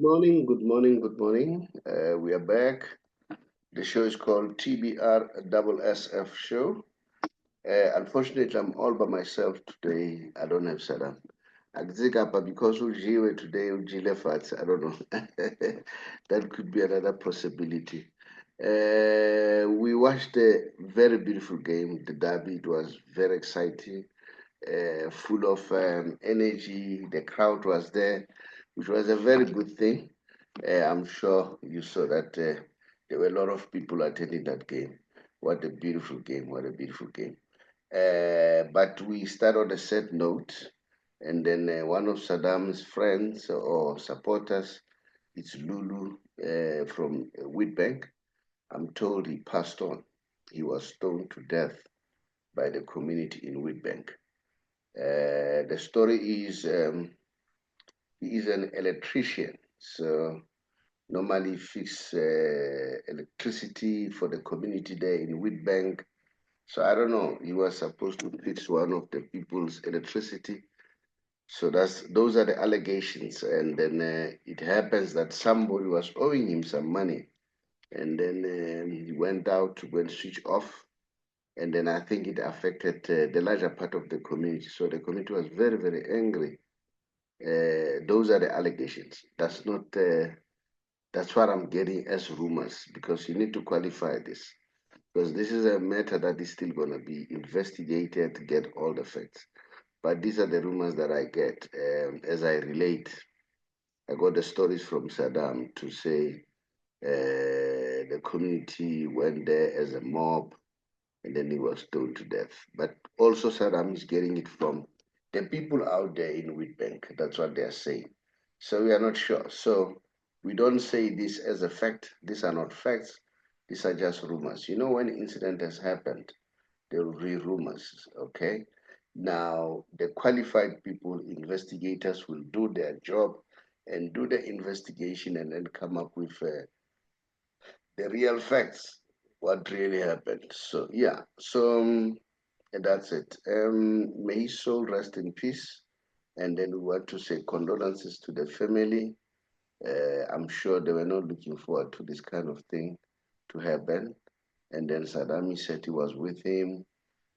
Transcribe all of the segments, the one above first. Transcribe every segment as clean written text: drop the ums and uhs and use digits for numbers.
morning, good morning, good morning. We are back. The show is called TBR SSF Show. Unfortunately, I'm all by myself today. I don't have Saddam. Akzikapa because Ujiwe today, Ujile Fats. I don't know. That could be another possibility. We watched a very beautiful game, the derby. It was very exciting, full of energy. The crowd was there, which was a very good thing. I'm sure you saw that there were a lot of people attending that game. What a beautiful game! What a beautiful game! But we start on a sad note, and then one of Saddam's friends or supporters, it's Lulu from Wheatbank. I'm told he passed on. He was stoned to death by the community in Wheatbank. The story is he is an electrician, so normally fix electricity for the community there in Wheatbank. So I don't know. He was supposed to fix one of the people's electricity. So those are the allegations, and then it happens that somebody was owing him some money, and then he went out to go and switch off, and then I think it affected the larger part of the community. So the community was very very angry. Those are the allegations. That's what I'm getting as rumors because you need to qualify this because this is a matter that is still going to be investigated to get all the facts. But these are the rumors that I get as I relate. I got the stories from Saddam to say the community went there as a mob and then he was stoned to death. But also Saddam is getting it from the people out there in Wheatbank. That's what they are saying. So we are not sure. So we don't say this as a fact. These are not facts. These are just rumors. You know, when incident has happened, there will be rumors. Okay. Now the qualified people, investigators, will do their job and do the investigation and then come up with the real facts, what really happened. So yeah, so and that's it. May his soul rest in peace. And then we want to say condolences to the family. I'm sure they were not looking forward to this kind of thing to happen. And then Saddam said he was with him.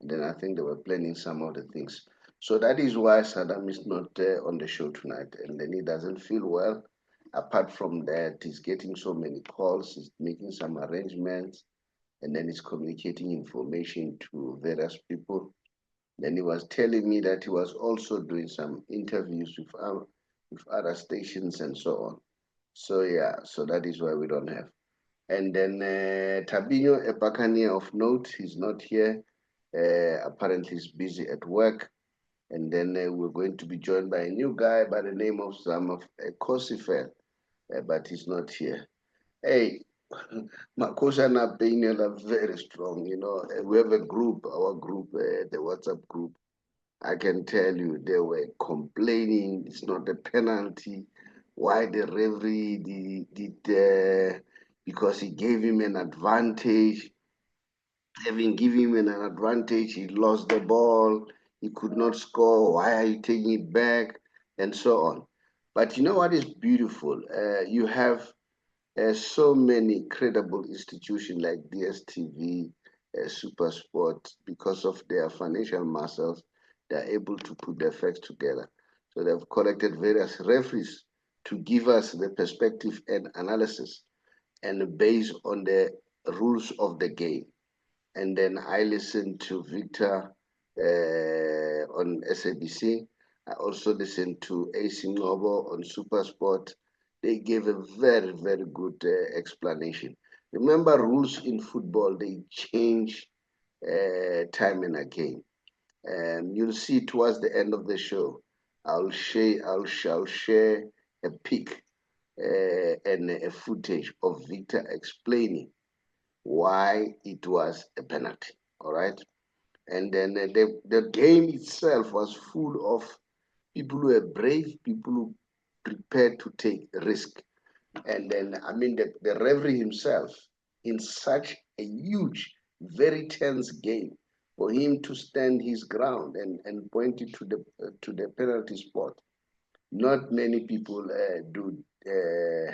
And then I think they were planning some of the things. So that is why Saddam is not on the show tonight. And then he doesn't feel well. Apart from that, he's getting so many calls, he's making some arrangements, and then he's communicating information to various people. Then he was telling me that he was also doing some interviews with other stations and so on. So yeah, so that is why we don't have. And then Tabino, a Buccaneer of note, he's not here. Apparently, he's busy at work. And then we're going to be joined by a new guy by the name of Sam of Khosi4Life, but he's not here. Hey, Makhosi and Albania are very strong. You know, we have a group, our group, the WhatsApp group. I can tell you they were complaining it's not a penalty. Why the referee did because he gave him an advantage. Having given him an advantage, he lost the ball. He could not score. Why are you taking it back? And so on. But you know what is beautiful? You have so many credible institutions like DSTV, Supersport, because of their financial muscles, they're able to put their facts together. So they've collected various referees to give us the perspective and analysis and based on the rules of the game. And then I listened to Victor on SABC. I also listened to AC Novo on Supersport. They gave a very, very good explanation. Remember, rules in football, they change time and again. You'll see towards the end of the show, shall share a pic and a footage of Victor explaining why it was a penalty. All right. And then the game itself was full of people who were brave, people who prepared to take risk. And then, I mean, the referee himself, in such a huge, very tense game, for him to stand his ground and point it to the penalty spot, Not many people do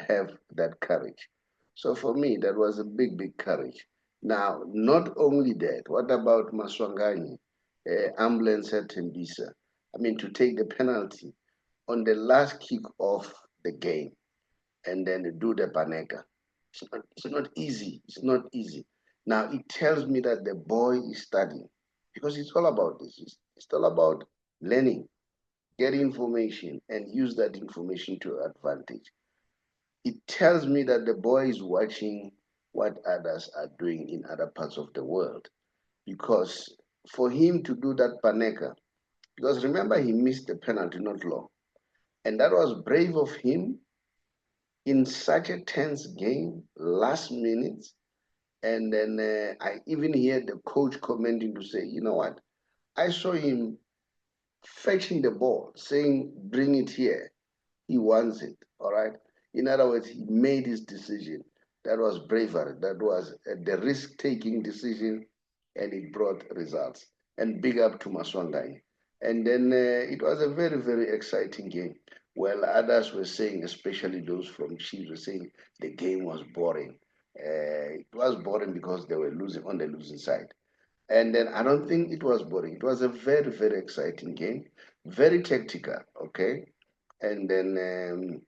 have that courage. So for me, that was a big, big courage. Now, not only that, what about Maswangani, ambulance at Tembisa? I mean, to take the penalty on the last kick of the game and then do the Paneka. It's not easy. It's not easy. Now, it tells me that the boy is studying because it's all about this. It's all about learning, get information, and use that information to advantage. It tells me that the boy is watching what others are doing in other parts of the world. Because for him to do that Paneka, because remember he missed the penalty not long, and that was brave of him in such a tense game, last minute. And then I even hear the coach commenting to say, you know what? I saw him fetching the ball, saying, bring it here. He wants it. All right. In other words, he made his decision. That was bravery. That was the risk-taking decision, and it brought results. And big up to Maswangai. And then it was a very, very exciting game. Well, others were saying, especially those from Chiefs, were saying the game was boring. It was boring because they were losing on the losing side. And then I don't think it was boring. It was a very, very exciting game, very tactical. Okay, and then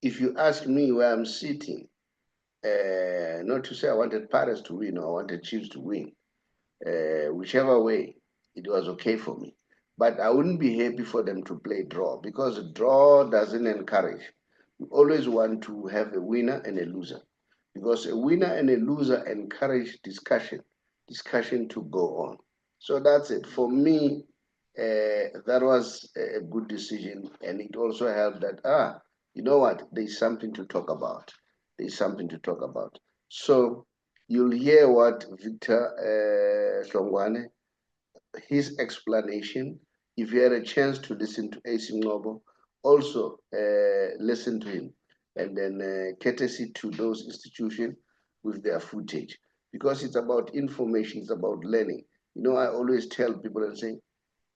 if you ask me where I'm sitting, not to say I wanted Paris to win or I wanted Chiefs to win, whichever way, it was okay for me. But I wouldn't be happy for them to play draw because draw doesn't encourage. You always want to have a winner and a loser because a winner and a loser encourage discussion to go on. So that's it. For me, that was a good decision, and it also helped that, you know what, there's something to talk about. There's something to talk about. So you'll hear what Victor Shongwane, his explanation. If you had a chance to listen to AC Noble, also listen to him. And then courtesy to those institutions with their footage. Because it's about information, it's about learning. You know, I always tell people and say,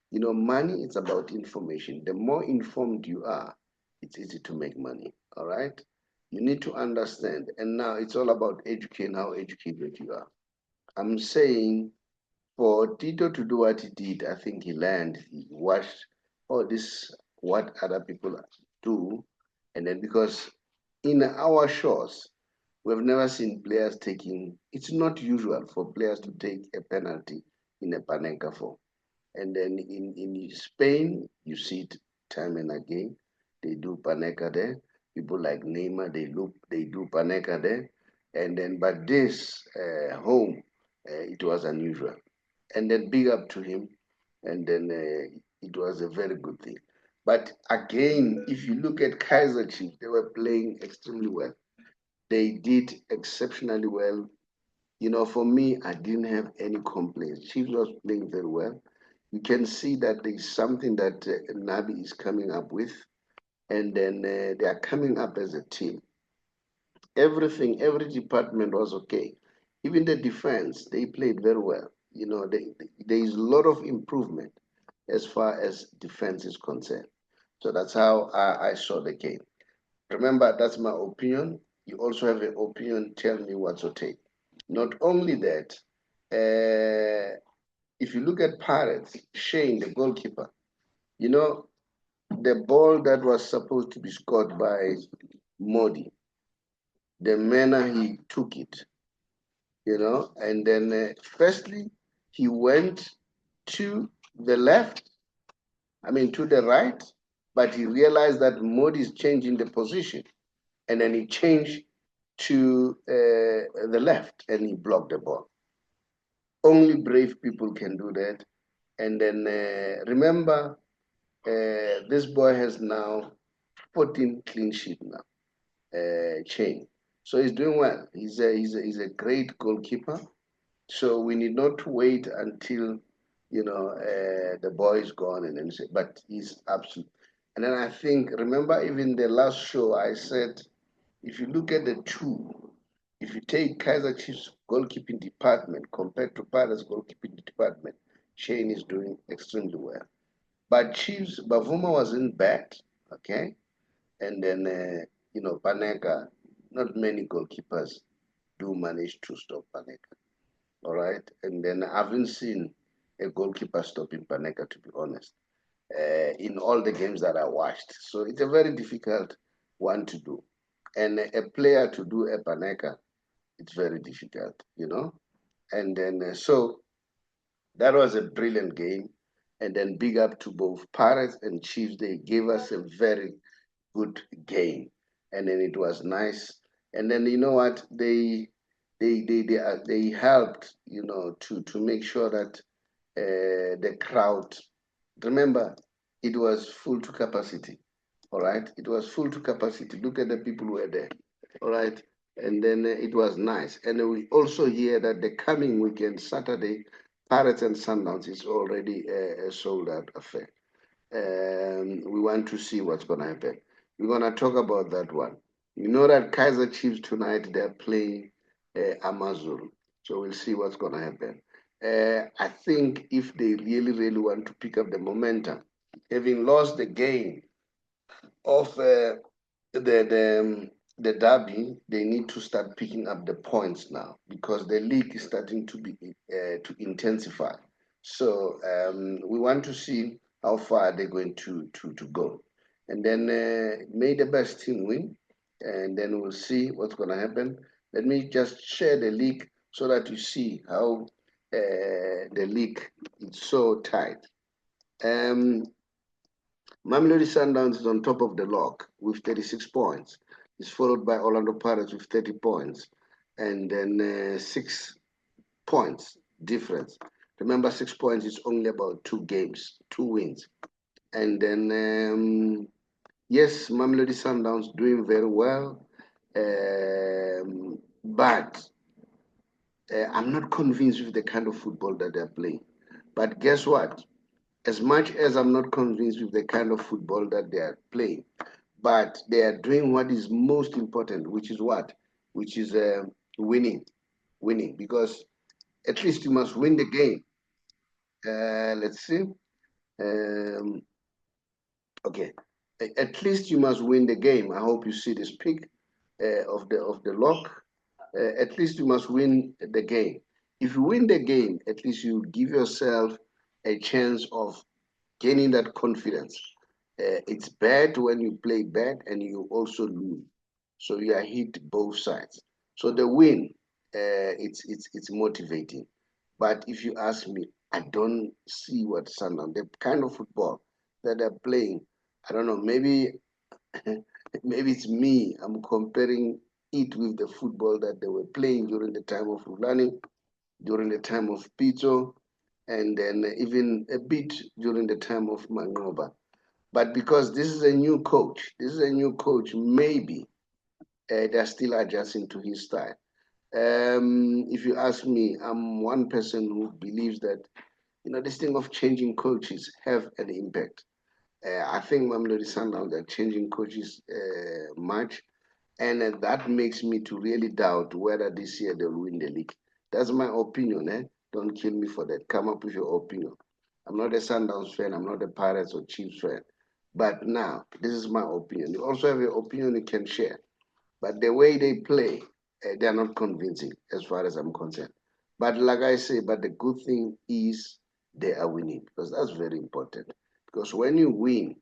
you know, money is about information. The more informed you are, it's easy to make money. All right? You need to understand. And now it's all about educating how educated you are. I'm saying for Tito to do what he did, I think he learned, he watched all this, what other people do. And then because in our shows, we've never seen players taking, it's not usual for players to take a penalty in a Panenka form. And then in Spain, you see it time and again. They do Panenka there. People like Neymar, they do Panenka there. And then, but this home, it was unusual. And then big up to him. And then it was a very good thing. But again, if you look at Kaizer Chiefs, they were playing extremely well. They did exceptionally well. You know, for me, I didn't have any complaints. Chiefs was playing very well. You can see that there is something that Nabi is coming up with, and then they are coming up as a team. Everything, every department was okay. Even the defense, they played very well. You know, there is a lot of improvement as far as defense is concerned. So that's how I saw the game. Remember, that's my opinion. You also have an opinion. Tell me what's your take. Not only that, if you look at Pirates, Shane, the goalkeeper, you know, the ball that was supposed to be scored by Modi, the manner he took it, you know, and then firstly, he went to the left, I mean, to the right, but he realized that Modi is changing the position, and then he changed to the left and he blocked the ball. Only brave people can do that. And then remember, this boy has now 14 clean sheet now, chain. So he's doing well. He's a great goalkeeper. So we need not wait until the boy is gone and then say, but he's absolute. And then I think, remember, even the last show I said, if you look at the two, if you take Kaizer Chiefs goalkeeping department compared to Pirates goalkeeping department, Shane is doing extremely well. But Chiefs, Bavuma wasn't bad, okay? And then, Paneka, not many goalkeepers do manage to stop Paneka, all right? And then I haven't seen a goalkeeper stopping Paneka, to be honest, in all the games that I watched. So it's a very difficult one to do. And a player to do a Paneka, it's very difficult. And then, so that was a brilliant game. And then big up to both Pirates and Chiefs. They gave us a very good game. And then it was nice. And then you know what? They helped, to make sure that the crowd, remember, it was full to capacity. All right. It was full to capacity. Look at the people who were there. All right. And then it was nice. And we also hear that the coming weekend, Saturday, Pirates and Sundowns is already a sold out affair. We want to see what's going to happen. We're going to talk about that one. You know that Kaizer Chiefs tonight, they're playing Amazon. So we'll see what's going to happen. I think if they really, really want to pick up the momentum, having lost the game of the derby, they need to start picking up the points now because the league is starting to intensify. So we want to see how far they're going to go, and then may the best team win, and then we'll see what's going to happen. Let me just share the league so that you see how the league is so tight. Um, Mamelodi Sundowns is on top of the log with 36 points. It's followed by Orlando Pirates with 30 points. And then 6 points difference. Remember, 6 points is only about 2 games, 2 wins. And then, yes, Mamelodi Sundowns doing very well. But I'm not convinced with the kind of football that they're playing. But guess what? As much as I'm not convinced with the kind of football that they are playing, but they are doing what is most important, which is what? Which is winning. Winning. Because at least you must win the game. Let's see. Um, okay. At least you must win the game. I hope you see this pick of the lock. At least you must win the game. If you win the game, at least you give yourself a chance of gaining that confidence. It's bad when you play bad and you also lose. So you are hit both sides. So the win, it's motivating. But if you ask me, I don't see what Sunderland, the kind of football that they're playing. I don't know. Maybe maybe it's me. I'm comparing it with the football that they were playing during the time of Rulani, during the time of Pito, and then even a bit during the time of Mangoba. But because this is a new coach, maybe they're still adjusting to his style. If you ask me, I'm one person who believes that this thing of changing coaches have an impact. I think Mamelodi Sundowns are changing coaches much, and that makes me to really doubt whether this year they'll win the league. That's my opinion. Don't kill me for that. Come up with your opinion. I'm not a Sundowns fan. I'm not a Pirates or Chiefs fan. But now, this is my opinion. You also have your opinion you can share. But the way they play, they are not convincing as far as I'm concerned. But like I say, but the good thing is they are winning because that's very important. Because when you win,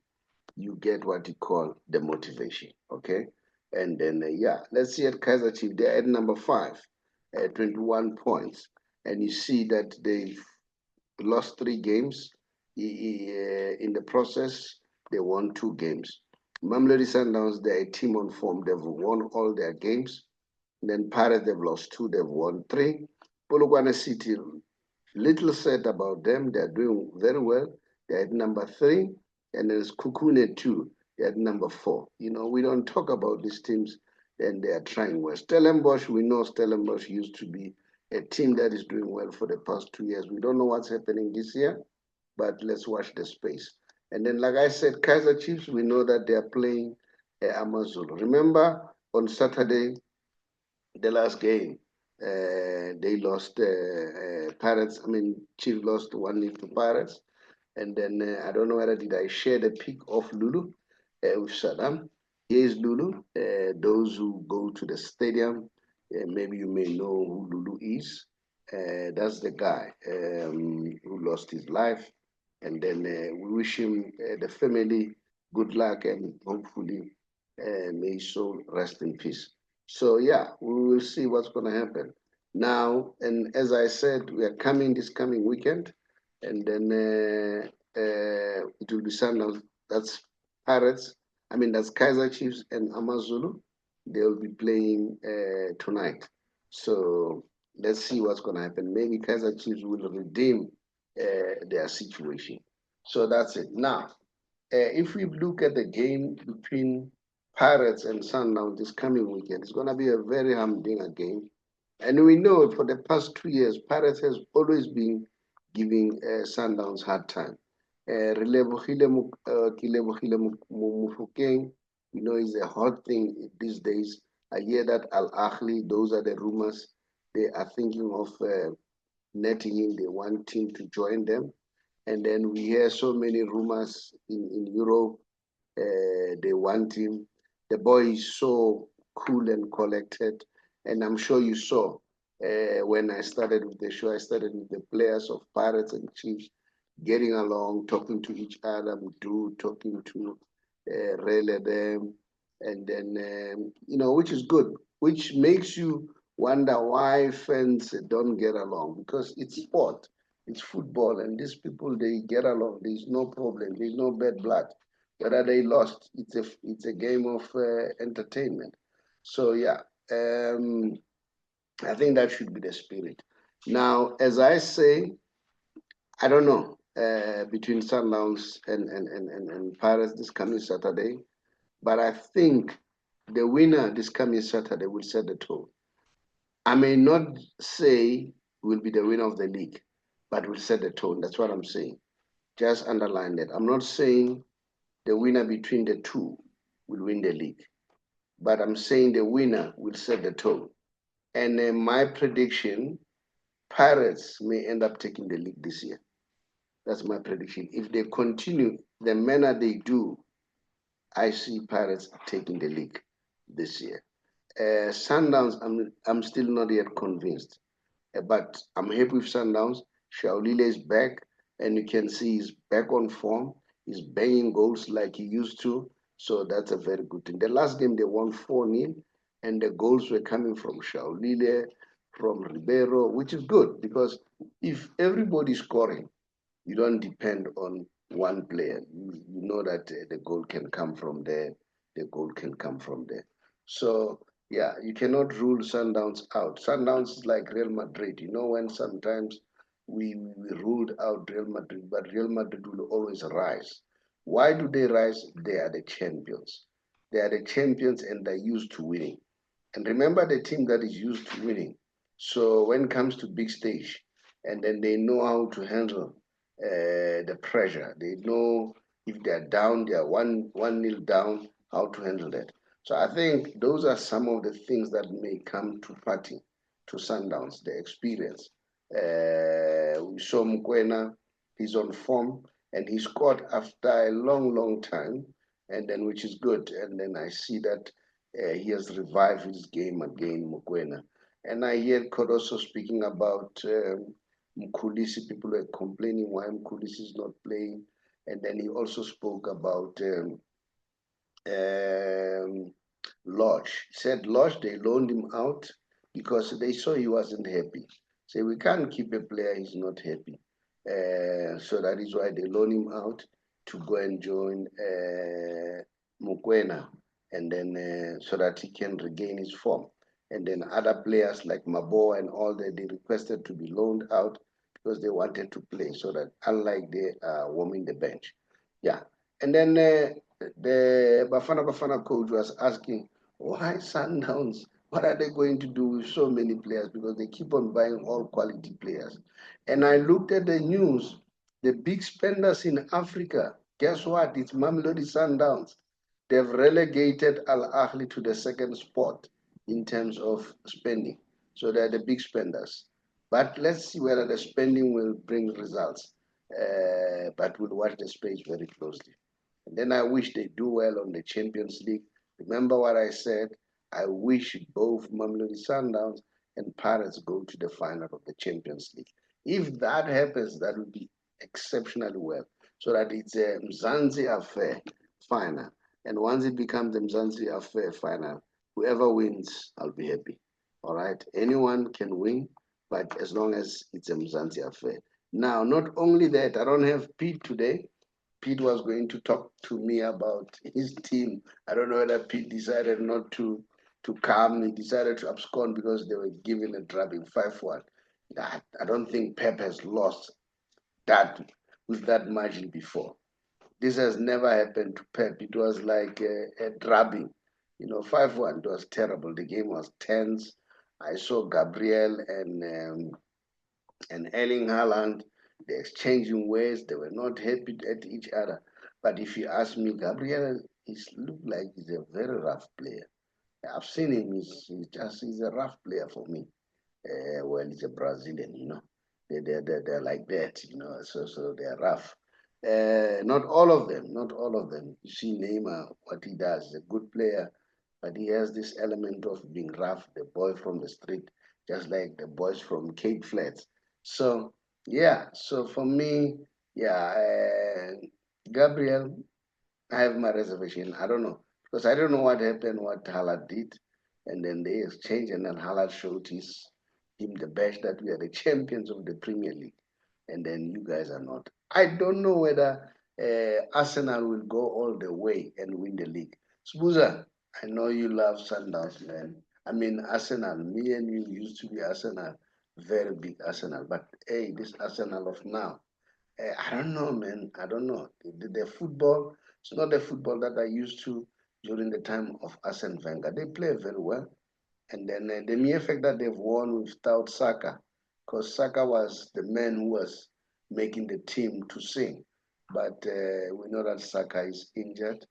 you get what you call the motivation. Okay. And then, yeah, let's see at Kaizer Chiefs, they're at number 5, 21 points. And you see that they've lost 3 games. In the process, they won 2 games. Mamelodi Sundowns, they're a team on form. They've won all their games. And then Pirates, they've lost 2, they've won 3. Polokwane City, little said about them. They're doing very well. They're at number 3. And there's Kukune too. They're at number 4. We don't talk about these teams and they are trying well. Stellenbosch, we know Stellenbosch used to be a team that is doing well for the past 2 years. We don't know what's happening this year, but let's watch the space. And then, like I said, Kaizer Chiefs, we know that they are playing Amazon. Remember, on Saturday, the last game, they lost Pirates. I mean, Chiefs lost 1-0 to Pirates. And then I don't know whether did I share the pic of Lulu with Saddam. Here is Lulu. Those who go to the stadium, maybe you may know who Lulu is. That's the guy who lost his life. And then we wish him, the family, good luck, and hopefully may his soul rest in peace. So yeah, we will see what's going to happen now. And as I said, we are coming this coming weekend, and then it will be Sundowns. That's Pirates. I mean, that's Kaizer Chiefs and Amazulu. They will be playing tonight. So let's see what's going to happen. Maybe Kaizer Chiefs will redeem their situation. So that's it. Now, if we look at the game between Pirates and Sundowns this coming weekend, it's going to be a very humdinger game. And we know for the past 2 years, Pirates has always been giving Sundowns hard time. Mufokeng, you know, is a hot thing these days. I hear that Al Ahly, those are the rumors. They are thinking of netting in, they want him to join them. And then we hear so many rumors in Europe. They want him. The boy is so cool and collected. And I'm sure you saw when I started with the show, I started with the players of Pirates and Chiefs getting along, talking to each other, Mudu, talking to Rele them, and then, which is good, which makes you wonder why fans don't get along, because it's sport, it's football, and these people, they get along. There's no problem, there's no bad blood. Whether they lost, it's a game of entertainment. So yeah, I think that should be the spirit. Now, as I say, I don't know between Sundowns and Pirates this coming Saturday, but I think the winner this coming Saturday will set the tone. I may not say will be the winner of the league, but will set the tone. That's what I'm saying. Just underline that. I'm not saying the winner between the two will win the league, but I'm saying the winner will set the tone. And my prediction, Pirates may end up taking the league this year. That's my prediction. If they continue the manner they do, I see Pirates taking the league this year. Sundowns, I'm still not yet convinced, but I'm happy with Sundowns. Shaolile is back, and you can see he's back on form. He's banging goals like he used to, so that's a very good thing. The last game they won 4-0, and the goals were coming from Shaolile, from Ribeiro, which is good because if everybody's scoring, you don't depend on one player. You know that the goal can come from there, the goal can come from there. So, yeah, you cannot rule Sundowns out. Sundowns is like Real Madrid. You know, when sometimes we ruled out Real Madrid, but Real Madrid will always rise. Why do they rise? They are the champions. They are the champions and they're used to winning. And remember the team that is used to winning. So when it comes to big stage, and then they know how to handle the pressure. They know if they're down, they are one nil down, how to handle that. So I think those are some of the things that may come to party, to Sundowns, the experience. We saw Mukwena, he's on form, and he scored after a long, long time, and then which is good. And then I see that he has revived his game again, Mukwena. And I hear Kodoso speaking about Mkulisi. People were complaining why Mkulisi is not playing. And then he also spoke about um, Lodge. He said Lodge, they loaned him out because they saw he wasn't happy. Say, we can't keep a player, he's not happy. So that is why they loan him out to go and join Mukwena, and then so that he can regain his form. And then other players like Mabo and all that, they requested to be loaned out because they wanted to play, so that unlike they are warming the bench. Yeah. And then the Bafana coach was asking, why Sundowns? What are they going to do with so many players? Because they keep on buying all quality players. And I looked at the news, the big spenders in Africa, guess what? It's Mamelodi Sundowns. They've relegated Al Ahly to the second spot in terms of spending. So they're the big spenders. But let's see whether the spending will bring results. but we'll watch the space very closely. And then I wish they do well on the Champions League. Remember what I said? I wish both Mamelodi Sundowns and Pirates go to the final of the Champions League. If that happens, that would be exceptionally well. So that it's a Mzansi affair final. And once it becomes a Mzansi affair final, whoever wins, I'll be happy. All right? Anyone can win, but as long as it's a Mzansi affair. Now, not only that, I don't have Pete today. Pete was going to talk to me about his team. I don't know whether Pete decided not to come. He decided to abscond because they were given a drubbing 5-1. I don't think Pep has lost that with that margin before. This has never happened to Pep. It was like a drubbing. 5-1, it was terrible. The game was tense. I saw Gabriel and Erling Haaland, they exchanging words. They were not happy at each other. But if you ask me, Gabriel looked like he's a very rough player. I've seen him. He's a rough player for me. Well, he's a Brazilian. They're like that. So they're rough. Not all of them. Not all of them. You see Neymar, what he does. He's a good player, but he has this element of being rough. The boy from the street, just like the boys from Cape Flats. So yeah. So for me, yeah, Gabriel, I have my reservation. I don't know because I don't know what happened, what Hala did, and then they exchanged, and then Hala showed him the badge that we are the champions of the Premier League, and then you guys are not. I don't know whether Arsenal will go all the way and win the league. Spuza, I know you love Sundowns, man. I mean Arsenal. Me and you used to be Arsenal, very big Arsenal, but hey, this Arsenal of now. I don't know, man. I don't know. The football, it's not the football that I used to during the time of Arsene Wenger. They play very well. And then the mere fact that they've won without Saka, because Saka was the man who was making the team to sing. But we know that Saka is injured,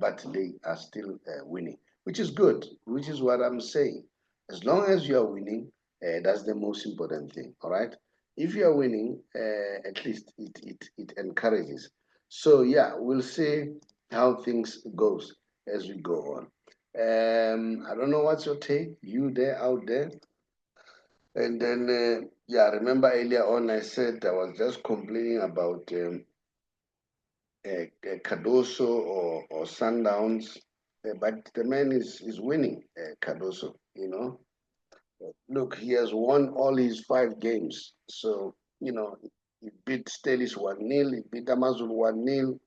but they are still winning, which is good, which is what I'm saying. As long as you are winning, that's the most important thing, all right? If you are winning, at least it encourages. So yeah, we'll see how things goes as we go on. I don't know what's your take, you there out there. And then, yeah, remember earlier on I said I was just complaining about Cardoso or Sundowns, but the man is winning, Cardoso. Look, he has won all his 5 games. So, he beat Stelis 1-0, he beat Amazon 1-0,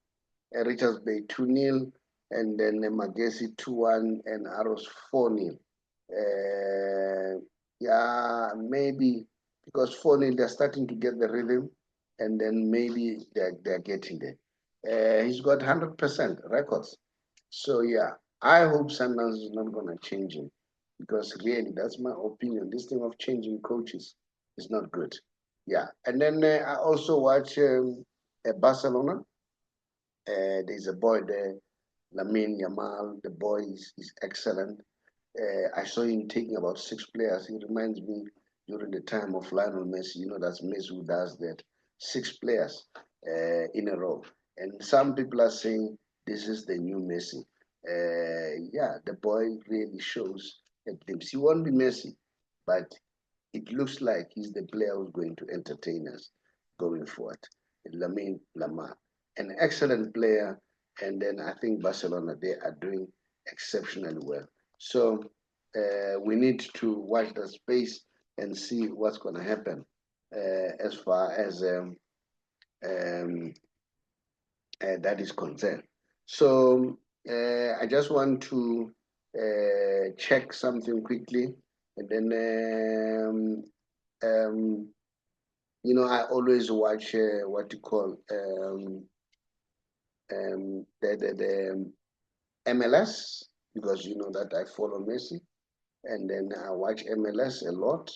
Richards Bay 2-0, and then Magesi 2-1, and Arrows 4-0. Yeah, maybe because 4-0 they're starting to get the rhythm, and then maybe they're getting there. He's got 100% records. So yeah, I hope Sanders is not gonna change him because really, that's my opinion. This thing of changing coaches is not good. Yeah, and then I also watch Barcelona. There's a boy there, Lamine Yamal. The boy is excellent. I saw him taking about 6 players. He reminds me during the time of Lionel Messi. That's Messi who does that. 6 players in a row. And some people are saying this is the new Messi. Yeah, the boy really shows a glimpse. He won't be Messi, but it looks like he's the player who's going to entertain us going forward. Lamine Lamar, an excellent player, and then I think Barcelona, they are doing exceptionally well. So we need to watch the space and see what's going to happen as far as um, that is concerned. So I just want to check something quickly, and then I always watch what you call the MLS because you know that I follow Messi, and then I watch MLS a lot.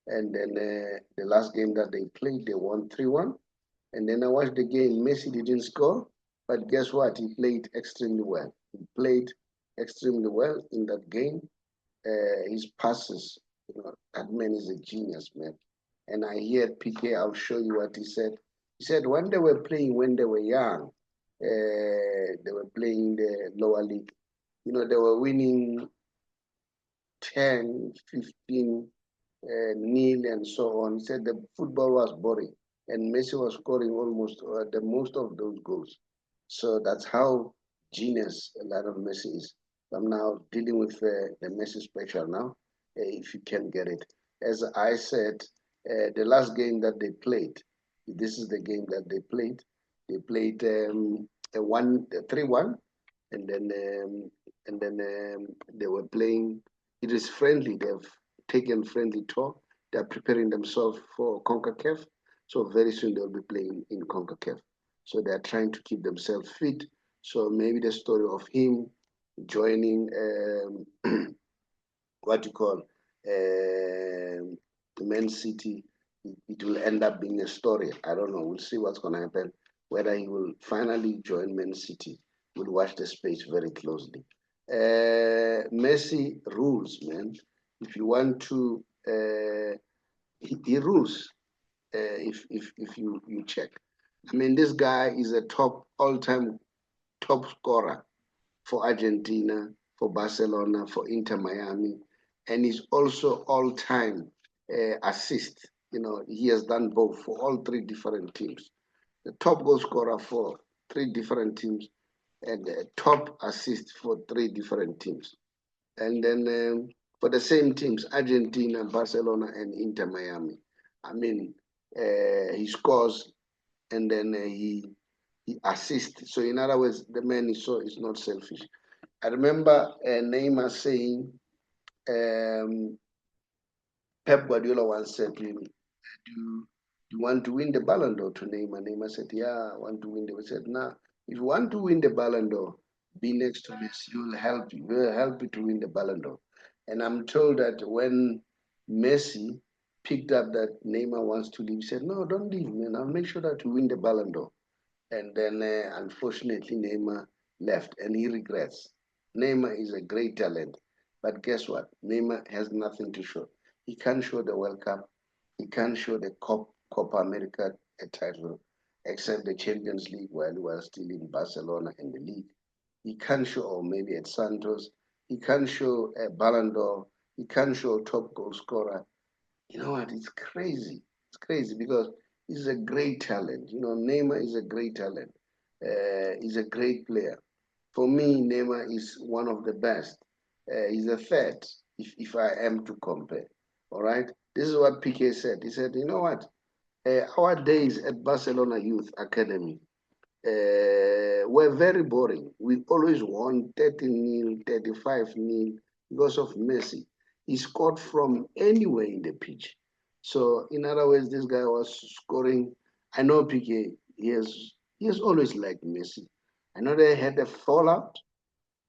And then the last game that they played, they won 3-1. And then I watched the game. Messi didn't score, but guess what? He played extremely well. He played extremely well in that game. His passes, that man is a genius, man. And I heard PK, I'll show you what he said. He said when they were playing, when they were young, they were playing the lower league. You know, they were winning 10, 15 nil and so on. He said the football was boring and Messi was scoring almost the most of those goals. So that's how genius Lionel Messi is. I'm now dealing with the Messi special now, if you can get it. As I said, the last game that they played, this is the game that they played. They played a 3-1, and then they were playing. It is friendly. They've taken friendly tour. They're preparing themselves for CONCACAF. So very soon they'll be playing in CONCACAF. So they're trying to keep themselves fit. So maybe the story of him joining what you call Man City, it will end up being a story. I don't know. We'll see what's going to happen. Whether he will finally join Man City, we'll watch the space very closely. Messi rules, man. If you want to, he rules. If you check, I mean, this guy is a all-time top scorer for Argentina, for Barcelona, for Inter Miami, and he's also all-time assist. You know, he has done both for all three different teams. The top goal scorer for three different teams, and the top assist for three different teams. And then for the same teams, Argentina, Barcelona, and Inter Miami. I mean, he scores and then he assists. So in other words, the man is not selfish. I remember Neymar saying, Pep Guardiola once said to him, do you want to win the Ballon d'Or to Neymar? Neymar said, yeah, I want to win the. He said, nah, if you want to win the Ballon d'Or, be next to Messi. He'll help you. He'll help you to win the Ballon d'Or. And I'm told that when Messi picked up that Neymar wants to leave, he said, no, don't leave, man. I'll make sure that you win the Ballon d'Or. And then, unfortunately, Neymar left, and he regrets. Neymar is a great talent, but guess what? Neymar has nothing to show. He can't show the World Cup. He can't show the Copa America title, except the Champions League while he was still in Barcelona in the league. He can't show, or maybe at Santos. He can't show a Ballon d'Or. He can't show top goal scorer. You know what? It's crazy. It's crazy because he's a great talent. You know, Neymar is a great talent. He's a great player. For me, Neymar is one of the best. He's a third, if I am to compare. All right. This is what PK said. He said, you know what? Our days at Barcelona Youth Academy were very boring. We always won 30-0, 35-0 because of Messi. He scored from anywhere in the pitch. So, in other words, this guy was scoring. I know PK, he has always liked Messi. I know they had a fallout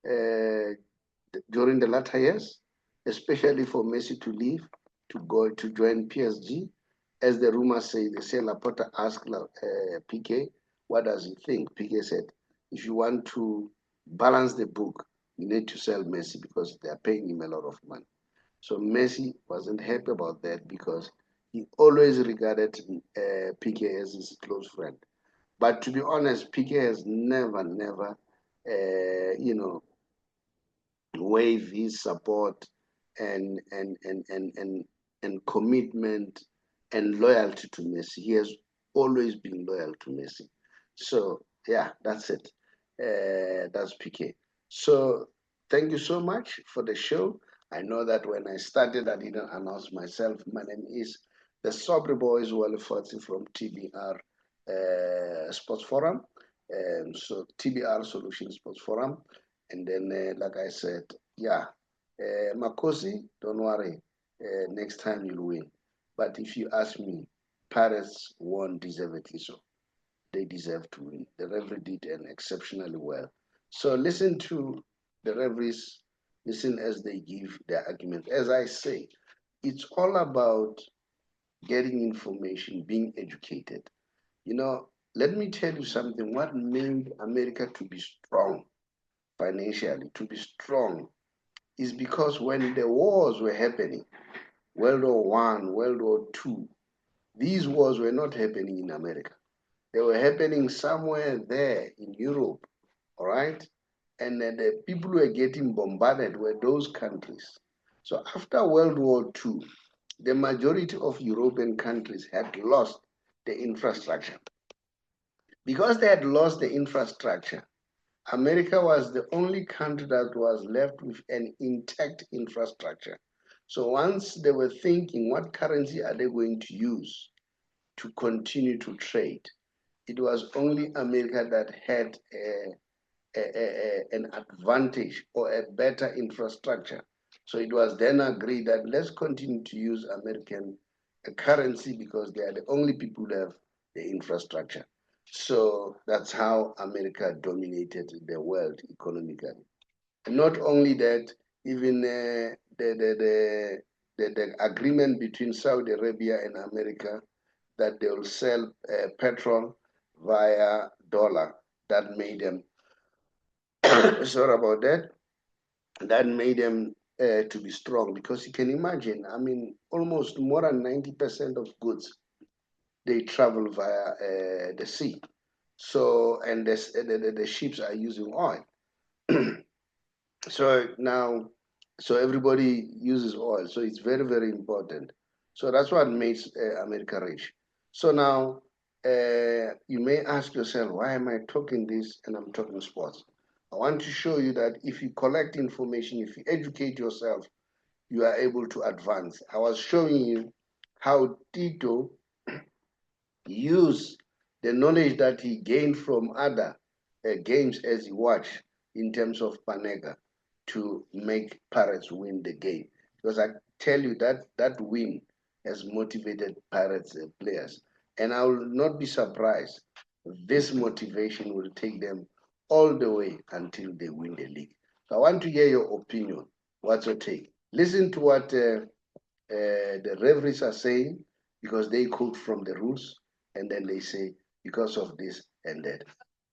uh, during the latter years, especially for Messi to leave to go to join PSG. As the rumors say, they say Laporta asked PK, what does he think? PK said, if you want to balance the book, you need to sell Messi because they are paying him a lot of money. So Messi wasn't happy about that because he always regarded PK as his close friend. But to be honest, PK has never, you know, waive his support and and and and and and commitment and loyalty to Messi. He has always been loyal to Messi. So yeah, that's it. That's PK. So thank you so much for the show. I know that when I started, I didn't announce myself. My name is the Sobri Boys Wale Fatsi from TBR Sports Forum. So TBR Solution Sports Forum. And then, like I said, yeah, Makhosi, don't worry. Next time you'll win. But if you ask me, Paris won deservedly so. They deserve to win. The referee did an exceptionally well. So listen to the referees, listen as they give their argument. As I say, it's all about getting information, being educated. You know, let me tell you something. What made America to be strong financially, to be strong, is because when the wars were happening, World War One, World War Two, these wars were not happening in America. They were happening somewhere there in Europe, all right? And the people who were getting bombarded were those countries. So after World War II, the majority of European countries had lost the infrastructure. Because they had lost the infrastructure, America was the only country that was left with an intact infrastructure. So once they were thinking, what currency are they going to use to continue to trade? It was only America that had an advantage or a better infrastructure. So it was then agreed that let's continue to use American currency because they are the only people who have the infrastructure. So that's how America dominated the world economically. And not only that, even the agreement between Saudi Arabia and America that they will sell petrol via dollar, that made them sorry about that, that made them to be strong, because you can imagine, I mean, almost more than 90% of goods, they travel via the sea. So, and the ships are using oil. So now, so everybody uses oil. So it's very, very important. So that's what makes America rich. So now, you may ask yourself, why am I talking this and I'm talking sports? I want to show you that if you collect information, if you educate yourself, you are able to advance. I was showing you how Tito used the knowledge that he gained from other games as he watched in terms of Panega to make Pirates win the game. Because I tell you that that win has motivated Pirates players. And I will not be surprised if this motivation will take them all the way until they win the league. So I want to hear your opinion. What's your take? Listen to what the referees are saying, because they quote from the rules, and then they say, because of this and that.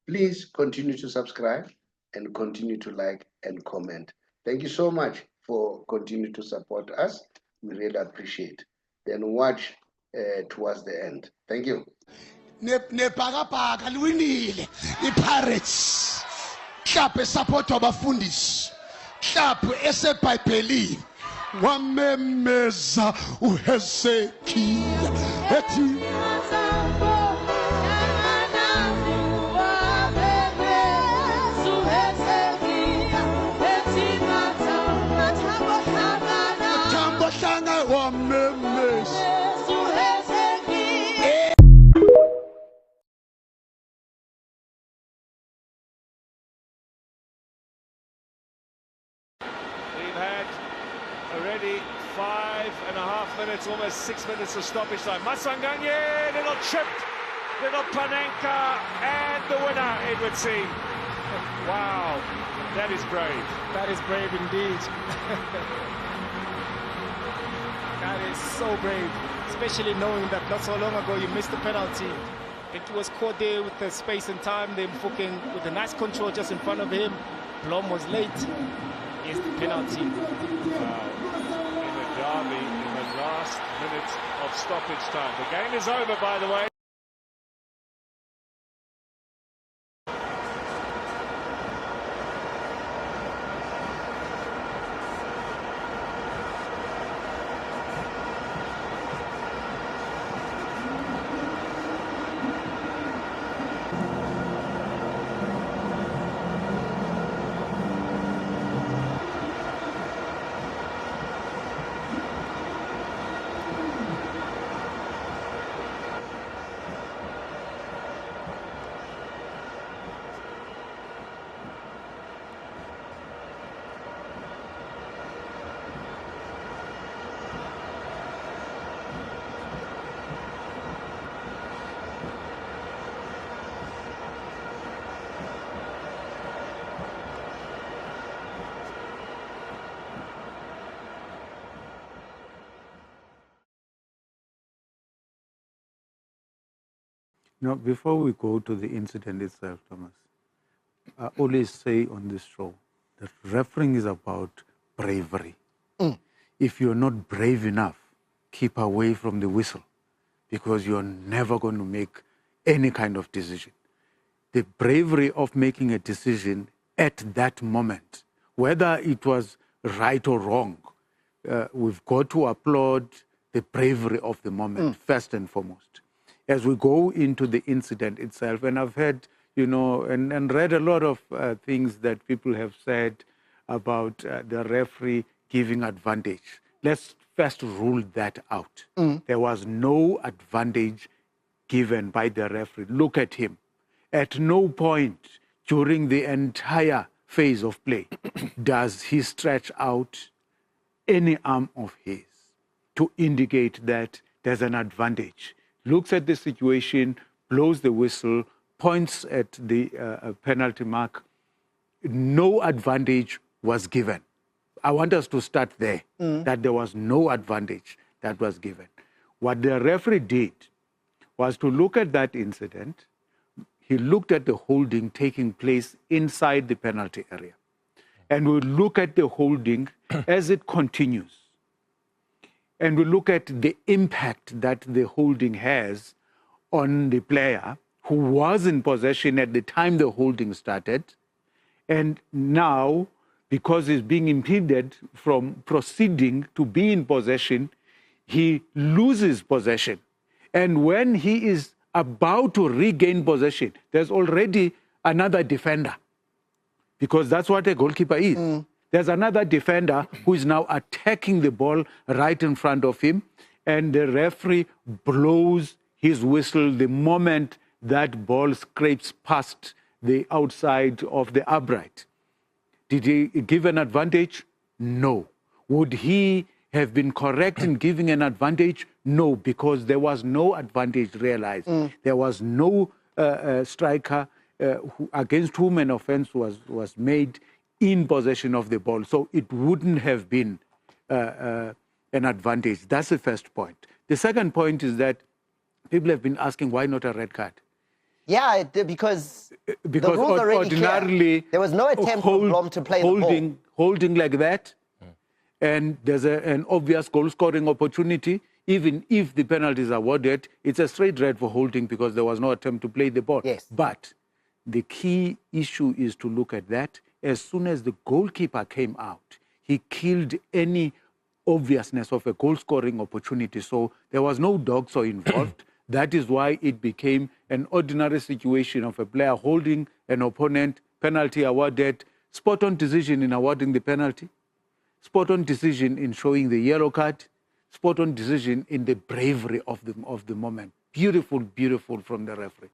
Please continue to subscribe and continue to like and comment. Thank you so much for continuing to support us. We really appreciate. Then watch towards the end. Thank you. Nebhakabhaka liwinile iPirates. Mhlawumbe support wabafundisi. Mhlawumbe esebhayibhelini wamemeza uHezekiya ethi We've had already 5.5 minutes, almost 6 minutes of stoppage time. Masanganye, little chipped, little Panenka, and the winner, it would seem. Wow, that is brave. That is brave indeed. That is so brave, especially knowing that not so long ago you missed the penalty. I think he was caught there with the space and time. Then Mfokeng with a nice control just in front of him. Blom was late. Here's the penalty. Wow. In a derby, in the last minute of stoppage time. The game is over, by the way. Now, before we go to the incident itself, Thomas, I always say on this show that refereeing is about bravery. If you're not brave enough, keep away from the whistle, because you're never going to make any kind of decision. The bravery of making a decision at that moment, whether it was right or wrong, we've got to applaud the bravery of the moment, first and foremost. As we go into the incident itself, and I've heard, and read a lot of things that people have said about the referee giving advantage. Let's first rule that out. There was no advantage given by the referee. Look at him. At no point during the entire phase of play does he stretch out any arm of his to indicate that there's an advantage. Looks at the situation, blows the whistle, points at the penalty mark. No advantage was given. I want us to start there, that there was no advantage that was given. What the referee did was to look at that incident. He looked at the holding taking place inside the penalty area. And we'll look at the holding as it continues. And we'll look at the impact that the holding has on the player who was in possession at the time the holding started. And now, because he's being impeded from proceeding to be in possession, he loses possession. And when he is about to regain possession, there's already another defender, because that's what a goalkeeper is. There's another defender who is now attacking the ball right in front of him, and the referee blows his whistle the moment that ball scrapes past the outside of the upright. Did he give an advantage? No. Would he have been correct in giving an advantage? No, because there was no advantage realized. There was no striker against whom an offense was made in possession of the ball. So it wouldn't have been an advantage. That's the first point. The second point is that people have been asking, why not a red card? Yeah, because the rules are already clear. There was no attempt for Blom to play the ball. Holding like that, and there's an obvious goal-scoring opportunity. Even if the penalty is awarded, it's a straight red for holding because there was no attempt to play the ball. Yes. But the key issue is to look at that. As soon as the goalkeeper came out, he killed any obviousness of a goal-scoring opportunity. So there was no dogs involved. That is why it became an ordinary situation of a player holding an opponent, penalty awarded, spot-on decision in awarding the penalty, spot-on decision in showing the yellow card, spot-on decision in the bravery of the moment. Beautiful, beautiful from the referee.